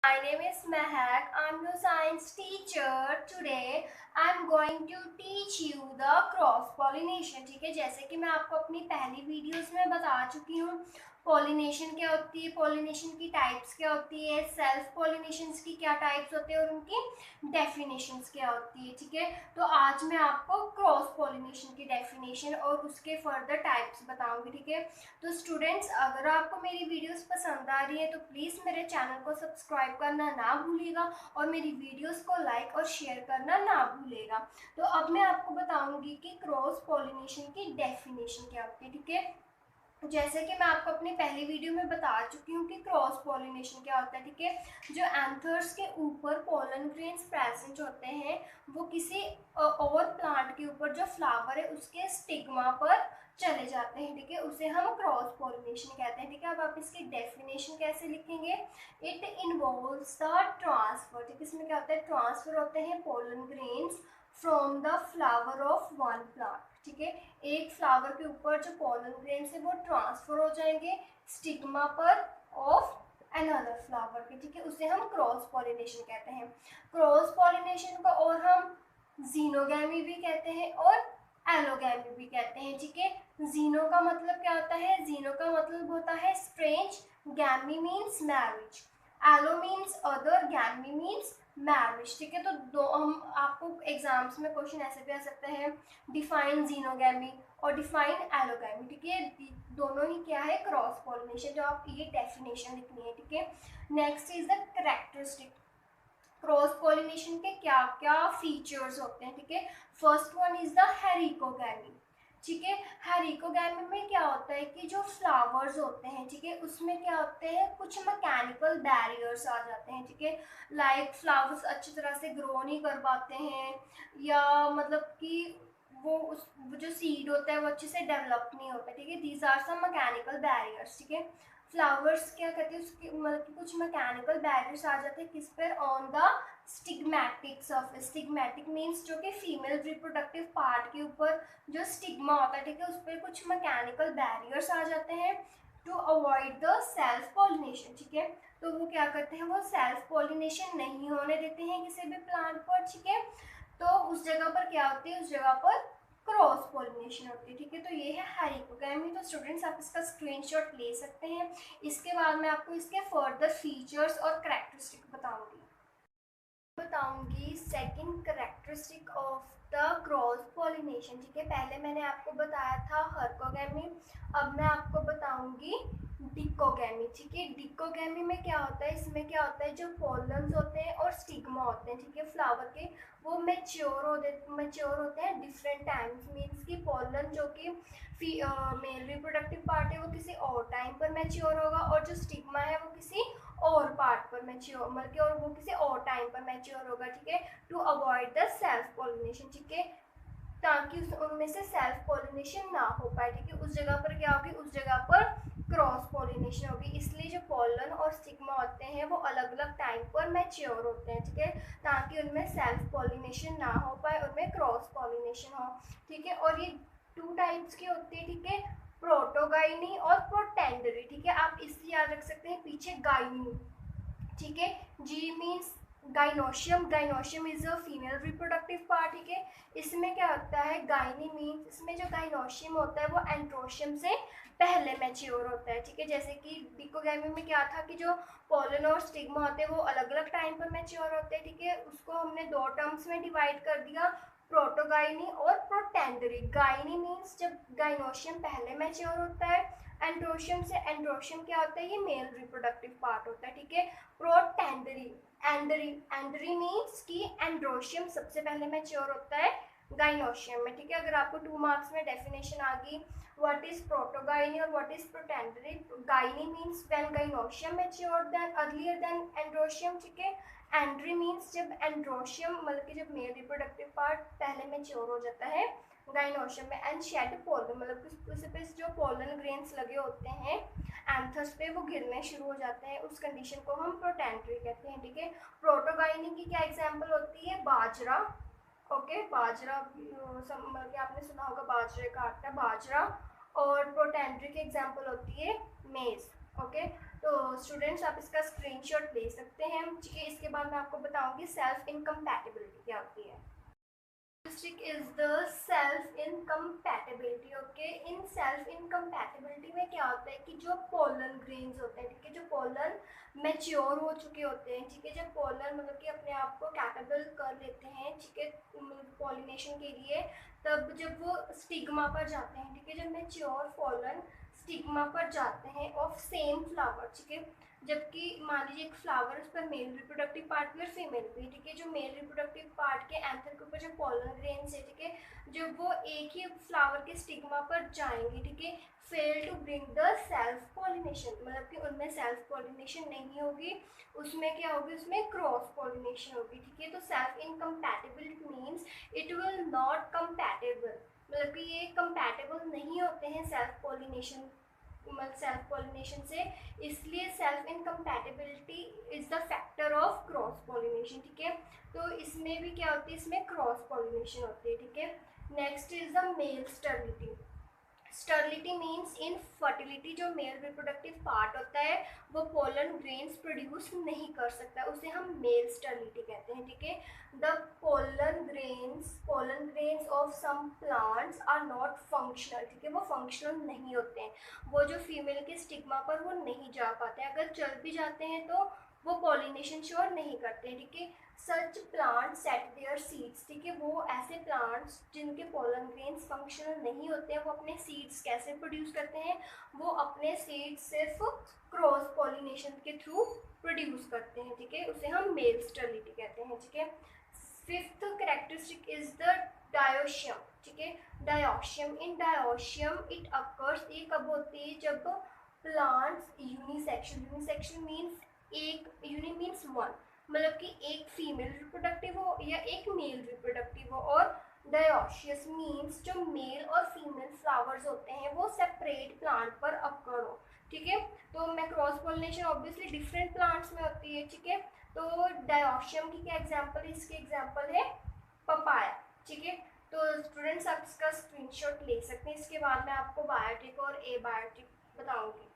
My name is Mehak. I'm your science teacher. Today I'm going to teach you the cross pollination. ठीक है, जैसे कि मैं आपको अपनी पहली वीडियोस में बता चुकी हूँ पॉलिनेशन क्या होती है, पॉलिनेशन की टाइप्स क्या होती है, सेल्फ पॉलिनेशन की क्या टाइप्स होते हैं और उनकी डेफिनेशंस क्या होती है। ठीक है, तो आज मैं आपको क्रॉस पॉलिनेशन की डेफिनेशन और उसके फर्दर टाइप्स बताऊंगी। ठीक है, तो स्टूडेंट्स, अगर आपको मेरी वीडियोस पसंद आ रही है तो प्लीज़ मेरे चैनल को सब्सक्राइब करना ना भूलिएगा और मेरी वीडियोस को लाइक और शेयर करना ना भूलिएगा। तो अब मैं आपको बताऊंगी कि क्रॉस पॉलिनेशन की डेफिनेशन क्या होती है। ठीक है, जैसे कि मैं आपको अपनी पहली वीडियो में बता चुकी हूँ कि क्रॉस पॉलिनेशन क्या होता है। ठीक है, जो एंथर्स के ऊपर पोलन ग्रेन्स प्रेजेंट होते हैं वो किसी और प्लांट के ऊपर जो फ्लावर है उसके स्टिग्मा पर चले जाते हैं। ठीक है, उसे हम क्रॉस पॉलिनेशन कहते हैं। ठीक है, अब आप इसकी डेफिनेशन कैसे लिखेंगे? It involves the transfer. ठीक है, इसमें क्या होता है? ट्रांसफर होते हैं pollen grains from the flower of one plant. ठीक है, एक फ्लावर के ऊपर जो पोलन ग्रेन्स है वो ट्रांसफर हो जाएंगे स्टिग्मा पर ऑफ अनदर फ्लावर के। ठीक है, उसे हम क्रॉस पॉलिनेशन कहते हैं। क्रॉस पॉलिनेशन को और हम जीनोगैमी भी कहते हैं और एलोगैमी भी कहते हैं। ठीक है, जीनो का मतलब क्या होता है? जीनो का मतलब होता है strange, gamy means marriage, allo means other, gamy means marriage. ठीक है, तो दो हम आपको एग्जाम्स में क्वेश्चन ऐसे भी आ सकते हैं, डिफाइन जीनोगैमी और डिफाइन एलोगैमी। ठीक है, दोनों ही क्या है? Cross pollination. जो आप ये डेफिनेशन लिखनी है। ठीक है, next is the characteristic. Cross pollination के क्या क्या फीचर्स होते हैं? ठीक है, फर्स्ट वन इज द हेरिकोगैमी। ठीक है, हेरिकोगैमी में क्या होता है कि जो फ्लावर्स होते हैं, ठीक है, उसमें क्या होते हैं? कुछ मैकेनिकल बैरियर्स आ जाते हैं। ठीक है, लाइक फ्लावर्स अच्छी तरह से ग्रो नहीं कर पाते हैं, या मतलब कि वो जो सीड होता है वो अच्छे से डेवलप नहीं होता। ठीक है, these are some mechanical barriers. ठीक है, फ्लावर्स क्या कहते हैं उसके मतलब कि कुछ मैकेनिकल बैरियर्स आ जाते हैं किस पर? On the stigmatic surface. Stigmatic means जो कि फीमेल रिप्रोडक्टिव पार्ट के ऊपर जो स्टिग्मा होता है। ठीक है, उस पर कुछ मैकेनिकल बैरियर्स आ जाते हैं to avoid the self pollination. ठीक है, तो वो क्या करते हैं? वो सेल्फ पॉलिनेशन नहीं होने देते हैं किसी भी प्लांट पर। ठीक है, तो उस जगह पर क्या होती है? उस जगह पर क्रॉस पॉलिनेशन होती है। ठीक है, तो ये है हेरिकोगैमी। तो स्टूडेंट्स, आप इसका स्क्रीनशॉट ले सकते हैं। इसके बाद मैं आपको इसके फर्दर फीचर्स और करैक्टरिस्टिक बताऊंगी second characteristic of the cross pollination. ठीक है, पहले मैंने आपको बताया था हर्कोगैमी, अब मैं आपको बताऊंगी डिकोगैमी। ठीक है, डिकोगैमी में क्या होता है? इसमें क्या होता है? जो पोलन्स होते हैं और स्टिग्मा होते हैं, ठीक है, फ्लावर के, वो मैच्योर होते हैं डिफरेंट टाइम्स। मीन्स की पोलन जो कि मेल रिप्रोडक्टिव पार्ट है वो किसी और टाइम पर मैच्योर होगा और जो स्टिग्मा है वो किसी और पार्ट पर मैच्योर मतलब कि और वो किसी और टाइम पर मैच्योर होगा। ठीक है, to avoid the self pollination. ठीक है, ताकि उनमें से सेल्फ पॉलिनेशन ना हो पाए। ठीक है, उस जगह पर क्या होगी? उस जगह पर क्रॉस पॉलिनेशन होगी। इसलिए जो पोलन और स्टिग्मा होते हैं वो अलग अलग टाइम पर मैच्योर होते हैं। ठीक है, ताकि उनमें सेल्फ पॉलिनेशन ना हो पाए, उनमें क्रॉस पॉलिनेशन हो। ठीक है, और ये टू टाइप्स की होती है। ठीक है, प्रोटोगाइनी और प्रोटेंडरी। ठीक है, आप इससे याद रख सकते हैं पीछे गाइनी। ठीक है, जी means gynoecium. Gynoecium is a female reproductive part. ठीक है, इसमें क्या होता है? गाइनी मीन्स इसमें जो गाइनोशियम होता है वो एंड्रोशियम से पहले मैच्योर होता है। ठीक है, जैसे कि डिकोगैमी में क्या था कि जो पोलन और स्टिग्मा होते हैं वो अलग अलग टाइम पर मैच्योर होते हैं। ठीक है, उसको हमने दो टर्म्स में डिवाइड कर दिया, प्रोटोगाइनी और प्रोटेंडरी। गाइनी मीन्स जब गाइनोशियम पहले मैच्योर होता है, एंड्रोशियम से। एंड्रोशियम क्या होता है? ये मेल रिप्रोडक्टिव पार्ट होता है। ठीक है, प्रोटेंडरी, एंडरी, एंडरी मीन्स कि एंड्रोशियम सबसे पहले मैच्योर होता है गाइनोशियम में। ठीक है, अगर आपको 2 मार्क्स में डेफिनेशन आ गई व्हाट इज प्रोटोगाइनी और what is protandry. Gyny means when gynoecium mature then earlier than androecium. ठीक है, एंड्री मीन्स जब एंड्रोशियम मतलब कि जब मेल रिप्रोडक्टिव पार्ट पहले मैच्योर हो जाता है गाइनोशियम में। एंड शेड पोलन मतलब कि उस पे जो पोलन ग्रेन्स लगे होते हैं एंथस पे वो गिरने शुरू हो जाते हैं, उस कंडीशन को हम प्रोटेंडरी कहते हैं। ठीक है, प्रोटोगाइनी की क्या एग्जांपल होती है? बाजरा। ओके, बाजरा मतलब कि आपने सुना होगा बाजरे का आटा, बाजरा। और प्रोटेंडरी की एग्जांपल होती है मेज। ओके, तो स्टूडेंट्स आप इसका स्क्रीनशॉट ले सकते हैं, ठीक है। इसके बाद मैं आपको बताऊंगी सेल्फ इनकम्पैटिबिलिटी क्या होती है। Characteristic is the self incompatibility, okay. In self incompatibility में क्या होता है कि जो पोलन ग्रेन्स होते हैं, ठीक है, जो पोलन मैच्योर हो चुके होते हैं, ठीक है, जब पोलन मतलब कि अपने आप को कैपेबल कर लेते हैं, ठीक है, पॉलिनेशन के लिए, तब जब वो स्टिग्मा पर जाते हैं, ठीक है, जब मैच्योर पोलन स्टिग्मा पर जाते हैं ऑफ सेम फ्लावर, ठीक है, जबकि मान लीजिए एक फ्लावर, उस पर मेल रिप्रोडक्टिव पार्ट भी और फीमेल भी, ठीक है, जो मेल रिप्रोडक्टिव पार्ट के एंथर के ऊपर जो पोलन ग्रेन्स है, ठीक है, जब वो एक ही फ्लावर के स्टिग्मा पर जाएंगे, ठीक है, fail to bring the self pollination, मतलब कि उनमें सेल्फ पॉलिनेशन नहीं होगी, उसमें क्या होगी, उसमें क्रॉस पॉलिनेशन होगी, ठीक है। तो self incompatibility means it will not compatible, मतलब कि ये कंपैटिबल नहीं होते हैं सेल्फ पॉलिनेशन से, इसलिए self incompatibility is the factor of cross pollination, ठीक है। तो इसमें भी क्या होती है, इसमें क्रॉस पॉलिनेशन होती है, ठीक है। Next is the male sterility. Sterility means infertility, जो मेल रिप्रोडक्टिव पार्ट होता है वो पोलन ग्रेन्स प्रोड्यूस नहीं कर सकता, उसे हम मेल स्टर्लिटी कहते हैं, ठीक है। The pollen grains of some plants are not functional, ठीक है, वो फंक्शनल नहीं होते हैं, वो जो फीमेल के स्टिग्मा पर वो नहीं जा पाते हैं, अगर चल भी जाते हैं तो वो पॉलिनेशन श्योर नहीं करते हैं, ठीक है। सच प्लांट सेट देयर सीड्स, ठीक है, वो ऐसे प्लांट्स जिनके पोलन ग्रेन्स फंक्शनल नहीं होते हैं, वो अपने सीड्स कैसे प्रोड्यूस करते हैं, वो अपने सीड्स सिर्फ क्रॉस पॉलिनेशन के थ्रू प्रोड्यूस करते हैं, ठीक है, उसे हम मेल स्टर्लिटी कहते हैं, ठीक है। फिफ्थ कैरेक्टरिस्टिक इज द डायोशियम, ठीक है, डायोशियम। इन डायोशियम इट अकर्स, ये कब होती है, जब प्लांट्स यूनिसेक्शुअल मीन्स एक, यूनि मीन्स वन, मतलब कि एक फीमेल रिप्रोडक्टिव हो या एक मेल रिप्रोडक्टिव हो, और डायोशियस मीन्स जो मेल और फीमेल फ्लावर्स होते हैं वो सेपरेट प्लांट पर अकर हो, ठीक है। तो मैं cross pollination obviously different plants में होती है, ठीक है। तो डायोशियम की क्या एग्जांपल है, इसके एग्जांपल है पपाया, ठीक है। तो स्टूडेंट्स आप इसका स्क्रीनशॉट ले सकते हैं। इसके बाद मैं आपको बायोटिक और एबायोटिक बताऊंगी।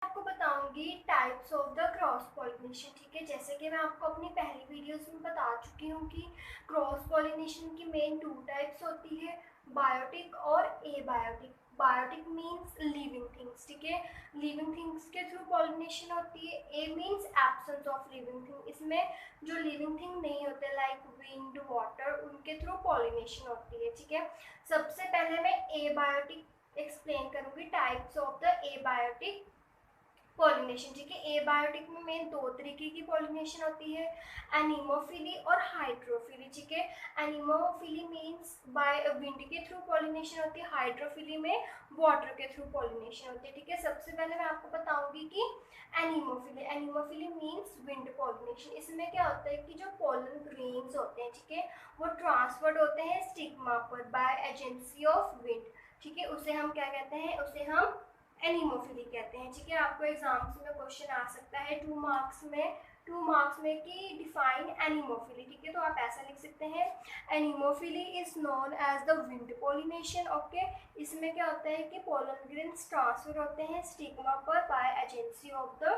आपको बताऊंगी types of the cross pollination, ठीक है। जैसे कि मैं आपको अपनी पहली वीडियोस में बता चुकी हूँ कि क्रॉस पॉलिनेशन की मेन 2 टाइप्स होती है, बायोटिक और abiotic. Biotic means living things, ठीक है, लिविंग थिंग्स के थ्रू पॉलिनेशन होती है। A means absence of living thing, इसमें जो लिविंग थिंग नहीं होते लाइक विंड, वाटर, उनके थ्रू पॉलिनेशन होती है, ठीक है। सबसे पहले मैं एबायोटिक एक्सप्लेन करूंगी, types of the abiotic pollination, ठीक है। एबायोटिक में मेन 2 तरीके की पॉलिनेशन होती है, एनिमोफिली और हाइड्रोफिली, ठीक है। एनिमोफिली मीन्स बाय विंड के थ्रू पॉलिनेशन होती है, हाइड्रोफिली में वाटर के थ्रू पॉलिनेशन होती है, ठीक है। सबसे पहले मैं आपको बताऊंगी कि एनिमोफिली मीन्स विंड पॉलिनेशन। इसमें क्या होता है कि जो पोलन ग्रेन्स होते हैं, ठीक है, वो ट्रांसफर्ड होते हैं स्टिग्मा पर बाय एजेंसी ऑफ विंड, ठीक है, उसे हम क्या कहते हैं, उसे हम एनिमोफिली कहते हैं, ठीक है। आपको एग्जाम्स में क्वेश्चन आ सकता है 2 मार्क्स में कि डिफाइन एनिमोफिली, ठीक है। तो आप ऐसा लिख सकते हैं, anemophily is known as the wind pollination, okay. इसमें क्या होता है कि पोलन ग्रेन्स ट्रांसफर होते हैं स्टिग्मा पर by agency of the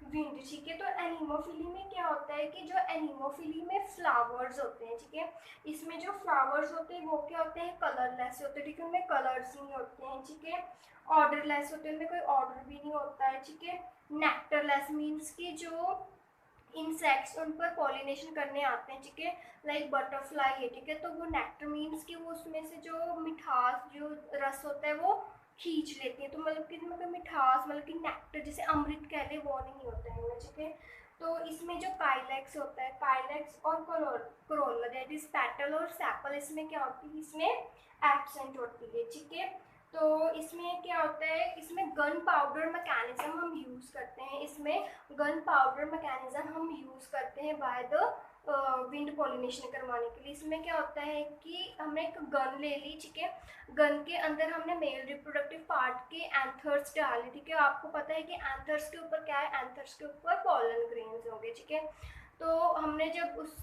wind, ठीक है। तो एनिमोफिली में क्या होता है कि जो एनिमोफिली में फ्लावर्स होते हैं, ठीक है, इसमें जो फ्लावर्स होते हैं वो क्या होते हैं, कलरलेस होते हैं, ठीक है, उनमें कलर्स नहीं होते हैं, ठीक है। ऑर्डरलेस होते हैं, उनमें कोई ऑर्डर भी नहीं होता है, ठीक है। नेक्टरलेस मीन्स कि जो इंसेक्ट्स उन पर पॉलिनेशन करने आते हैं, ठीक है, लाइक बटरफ्लाई है, ठीक है, तो वो नेक्टर मीन्स कि वो उसमें से जो मिठास, जो रस होता है वो खींच लेती है, तो मतलब कि इसमें कोई मिठास, मतलब कि नेक्टर जैसे अमृत कह ले वो नहीं होता है इनमें, ठीक है। तो इसमें जो काइलेक्स होता है, काइलेक्स और कोरोला दैट इज पेटल और सेपल, इसमें क्या होती है, इसमें एब्सेंट होती है, ठीक है। तो इसमें क्या होता है, इसमें गन पाउडर मैकेनिज्म हम यूज़ करते हैं, इसमें गन पाउडर मैकेनिज्म हम यूज़ करते हैं बाय द विंड पॉलिनेशन करवाने के लिए। इसमें क्या होता है कि हमने एक गन ले ली, ठीक है, गन के अंदर हमने मेल रिप्रोडक्टिव पार्ट के एंथर्स डाले, ठीक है। आपको पता है कि एंथर्स के ऊपर क्या है, एंथर्स के ऊपर पोलन ग्रेन्स होंगे, ठीक है। तो हमने जब उस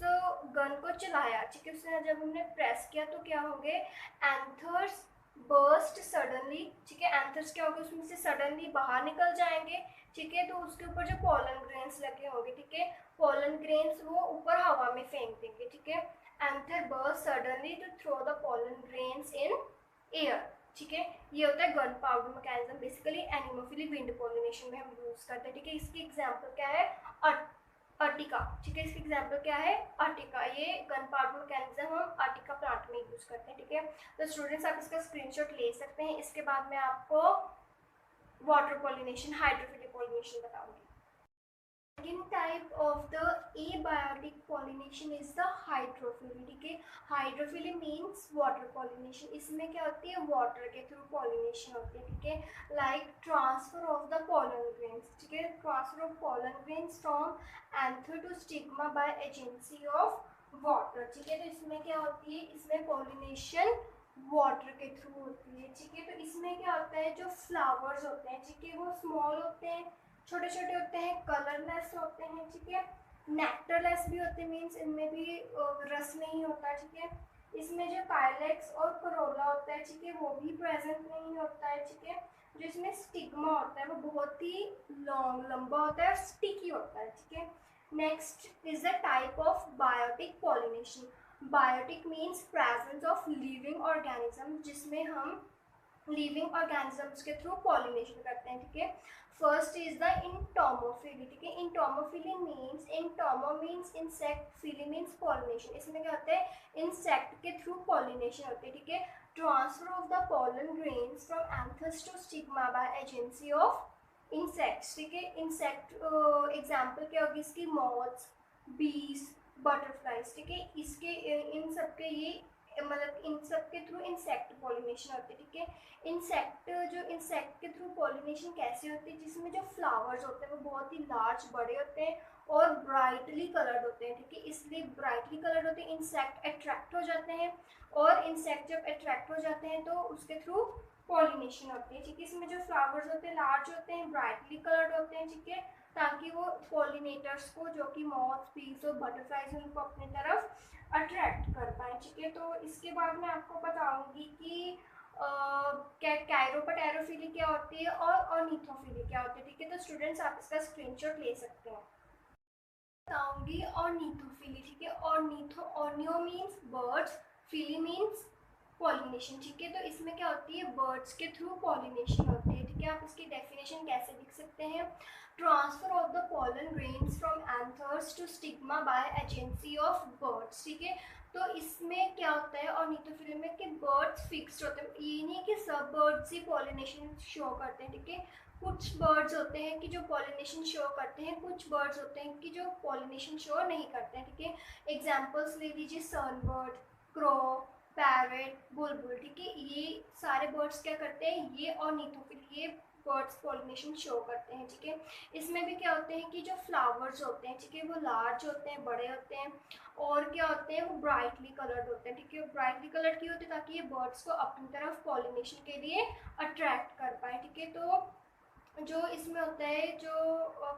गन को चलाया, ठीक है, उससे जब हमने प्रेस किया तो क्या होंगे, एंथर्स बर्स्ट सडनली, ठीक है, एंथर्स क्या होगा, उसमें से सडनली बाहर निकल जाएंगे, ठीक है, तो उसके ऊपर जो पॉलन ग्रेन्स लगे होंगे, ठीक है, पॉलन ग्रेन्स वो ऊपर हवा में फेंक देंगे, ठीक है। Anther burst suddenly to throw the pollen grains in air, ठीक है। ये होता है gun powder mechanism, basically anemophily wind pollination में हम यूज करते हैं, ठीक है। इसकी एग्जांपल क्या है, अर्टिका, ठीक है, इसकी एग्जांपल क्या है, अर्टिका। ये गन पाउडर मैकेनिज्म हम अर्टिका प्लांट में यूज करते हैं, ठीक है। तो स्टूडेंट्स आप इसका स्क्रीनशॉट ले सकते हैं। इसके बाद मैं आपको वाटर पॉलिनेशन, हाइड्रोफिलिक पॉलिनेशन बताऊंगी। Second type of the abiotic pollination is the hydrophily, ठीक है। Hydrophily means water pollination. इसमें क्या होती है, वाटर के थ्रू पॉलिनेशन होती है, ठीक है। Like transfer of the pollen grains, ठीक है, transfer of pollen grains from anther to stigma by agency of water, ठीक है। तो इसमें क्या होती है, इसमें पॉलिनेशन वाटर के थ्रू होती है, ठीक है। तो इसमें क्या होता है, जो फ्लावर्स होते हैं, ठीक है, वो स्मॉल होते हैं, छोटे छोटे होते हैं, कलरलेस होते हैं, ठीक है। नेक्टरलेस भी होते हैं, मीन्स इनमें भी रस नहीं होता, ठीक है। इसमें जो पाइलेक्स और करोला होता है, ठीक है, वो भी प्रेजेंट नहीं होता है, ठीक है। जो इसमें स्टिग्मा होता है वो बहुत ही लॉन्ग, लंबा होता है और स्टिकी होता है, ठीक है। Next is the type of biotic pollination. Biotic means presence of living organism, जिसमें हम लिविंग ऑर्गेनिजम्स के थ्रू पॉलिनेशन करते हैं, ठीक है। फर्स्ट इज द इंटोमोफिली, ठीक है। Entomophily means, entomo means insect, phily means pollination. इसमें क्या होता है, इंसेक्ट के थ्रू पॉलिनेशन होती है, ठीक है। Transfer of the pollen grains from anthers to stigma by agency of insects, ठीक है। इंसेक्ट एग्जाम्पल क्या होगी इसकी, मॉथ्स, बीज, बटरफ्लाइज, ठीक है। इसके इन सब के ये मतलब इन सब के थ्रू इंसेक्ट पॉलिनेशन होती है, ठीक है। इंसेक्ट, जो इंसेक्ट के थ्रू पॉलिनेशन कैसे होती है, जिसमें जो फ्लावर्स होते हैं वो बहुत ही लार्ज, बड़े होते हैं और ब्राइटली कलर्ड होते हैं, ठीक है। इसलिए ब्राइटली कलर्ड होते हैं, इंसेक्ट अट्रैक्ट हो जाते हैं, और इंसेक्ट जब अट्रैक्ट हो जाते हैं तो उसके थ्रू पॉलिनेशन होती है, ठीक है। इसमें जो फ्लावर्स होते हैं लार्ज होते हैं, ब्राइटली कलर्ड होते हैं, ठीक है, ताकि वो पॉलिनेटर्स को, जो कि मॉथ्स, बीज और बटरफ्लाइज, उनको अपनी तरफ अट्रैक्ट कर पाए, ठीक है। तो इसके बाद मैं आपको बताऊंगी कि कैरोपटेरोफिली क्या होती है और ऑर्निथोफिली क्या होती है, ठीक है। तो स्टूडेंट्स आप इसका स्क्रीनशॉट ले सकते हैं। बताऊंगी ऑर्निथोफिली, ठीक है। ऑर्नियो मीन्स बर्ड्स, फिली मीन्स पॉलिनेशन, ठीक है। तो इसमें क्या होती है, बर्ड्स के थ्रू पॉलिनेशन होती है, ठीक है। आप इसकी डेफिनेशन कैसे लिख सकते हैं, transfer of the pollen grains from anthers to stigma by agency of birds, ठीक है। तो इसमें क्या होता है ऑर्निथोफिली में कि बर्ड्स फिक्स्ड होते हैं, ये नहीं कि सब बर्ड्स ही पॉलिनेशन शो करते हैं, ठीक है। कुछ बर्ड्स होते हैं कि जो पॉलिनेशन शो करते हैं, कुछ बर्ड्स होते हैं कि जो पॉलिनेशन शो नहीं करते हैं, ठीक है। एग्जाम्पल्स ले लीजिए, सनबर्ड, क्रो, पैरेट, बुलबुल, ठीक है। ये सारे बर्ड्स क्या करते हैं, ये ऑर्निथोफिली, ये बर्ड्स पॉलिनेशन शो करते हैं, ठीक है। इसमें भी क्या होते हैं कि जो फ्लावर्स होते हैं, ठीक है, वो लार्ज होते हैं, बड़े होते हैं, और क्या होते हैं, वो ब्राइटली कलर्ड होते हैं, ठीक है। ब्राइटली कलर्ड क्यों होते हैं, ताकि ये बर्ड्स को अपनी तरफ पॉलिनेशन के लिए अट्रैक्ट कर पाए, ठीक है। तो जो इसमें होता है, जो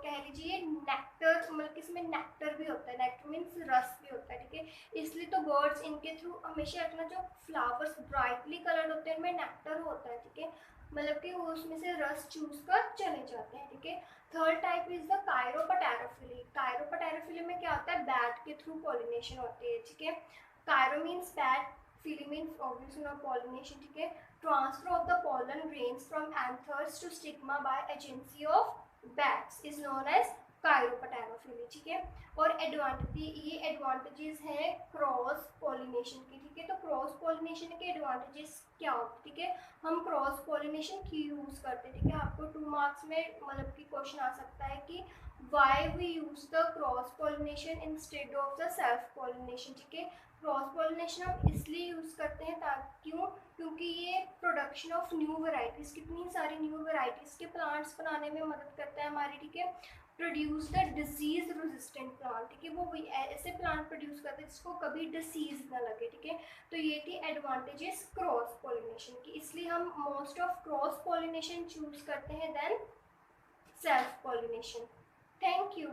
कह लीजिए नेक्टर, मतलब इसमें नेक्टर भी होता है, नेक्टर मीन्स रस भी होता है, ठीक है। इसलिए तो बर्ड्स इनके थ्रू हमेशा रखना, जो फ्लावर्स ब्राइटली कलर्ड होते हैं उनमें नेक्टर होता है, ठीक है, मतलब कि वो उसमें से रस चूस कर चले जाते हैं, ठीक है। Third type is the chiropterophily. Chiropterophily में क्या होता है, बैट के थ्रू पॉलिनेशन होती है, ठीक है। Chiro means bat, phily means obviously pollination, ठीक है। Transfer of the pollen grains from anthers to stigma by agency of bats is known as कायरोपटेरोफिली, ठीक है। और एडवांटेज, ये एडवांटेजेस हैं क्रॉस पॉलिनेशन की, ठीक है। तो क्रॉस पॉलिनेशन के एडवांटेजेस क्या होते हैं, ठीक है। हम क्रॉस पॉलिनेशन क्यों यूज करते हैं, ठीक है। आपको 2 मार्क्स में मतलब कि क्वेश्चन आ सकता है कि why we use the cross pollination instead of the self pollination, ठीक है। क्रॉस पॉलिनेशन हम इसलिए यूज करते हैं ताकि, क्यों, क्योंकि ये प्रोडक्शन ऑफ न्यू वेराइटीज़, कितनी सारी न्यू वेराइटीज़ के प्लांट्स बनाने में मदद करता है हमारी, ठीक है। Produce the disease resistant plant, ठीक है, वो ऐसे प्लांट प्रोड्यूस करते हैं जिसको कभी डिसीज ना लगे, ठीक है। तो ये थी एडवांटेजेस क्रॉस पॉलिनेशन की, इसलिए हम most of cross pollination choose करते हैं then self pollination. Thank you.